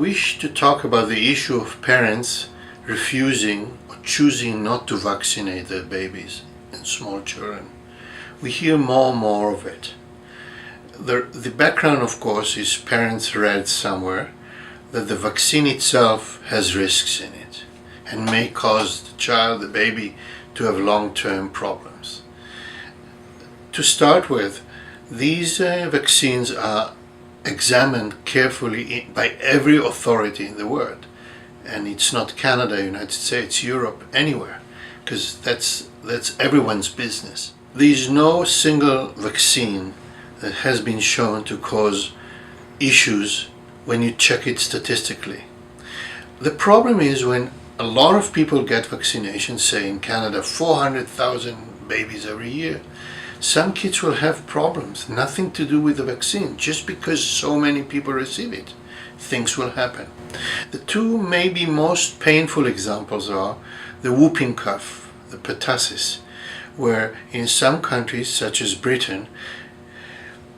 wish to talk about the issue of parents refusing or choosing not to vaccinate their babies and small children. We hear more and more of it. The background, of course, is parents read somewhere that the vaccine itself has risks in it and may cause the child, the baby, to have long-term problems. To start with, these vaccines are examined carefully by every authority in the world. And it's not Canada, United States, Europe, anywhere, because that's everyone's business. There is no single vaccine that has been shown to cause issues when you check it statistically. The problem is when a lot of people get vaccinations, say in Canada 400,000 babies every year, some kids will have problems, nothing to do with the vaccine, just because so many people receive it. Things will happen. The two maybe most painful examples are the whooping cough, the pertussis, where in some countries, such as Britain,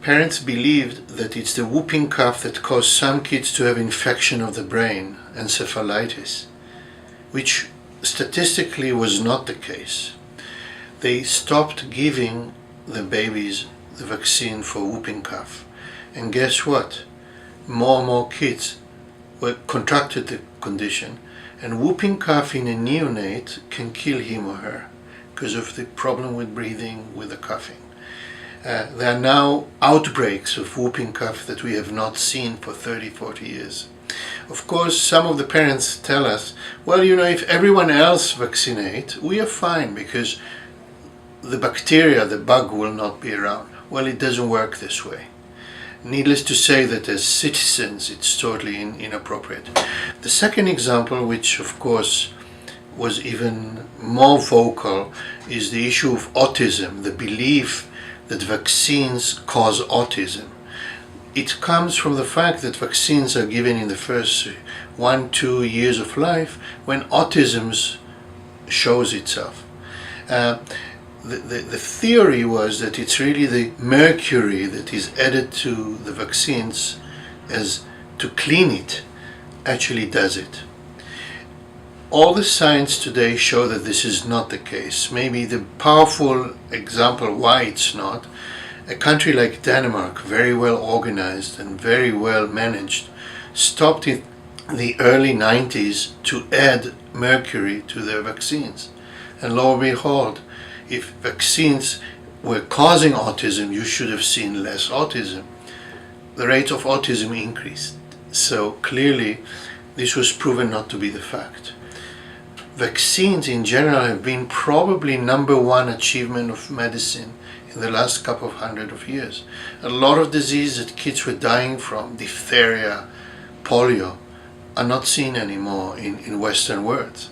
parents believed that it's the whooping cough that caused some kids to have infection of the brain, encephalitis, which statistically was not the case. They stopped giving the babies the vaccine for whooping cough. And guess what? More and more kids contracted the condition, and whooping cough in a neonate can kill him or her because of the problem with breathing, with the coughing. There are now outbreaks of whooping cough that we have not seen for 30-40 years. Of course, some of the parents tell us, well, if everyone else vaccinate, we are fine because the bacteria, the bug, will not be around. Well, it doesn't work this way. Needless to say that as citizens, it's totally inappropriate. The second example, which of course was even more vocal, is the issue of autism, the belief that vaccines cause autism. It comes from the fact that vaccines are given in the first 1-2 years of life when autism shows itself. The theory was that it's really the mercury that is added to the vaccines as to clean it actually does it. All the science today show that this is not the case. Maybe the powerful example why it's not, a country like Denmark, very well organized and very well managed, stopped in the early 90s to add mercury to their vaccines. And lo and behold, if vaccines were causing autism, you should have seen less autism. The rate of autism increased. So clearly, this was proven not to be the fact. Vaccines in general have been probably #1 achievement of medicine in the last couple of hundred of years. A lot of diseases that kids were dying from, diphtheria, polio, are not seen anymore in Western worlds.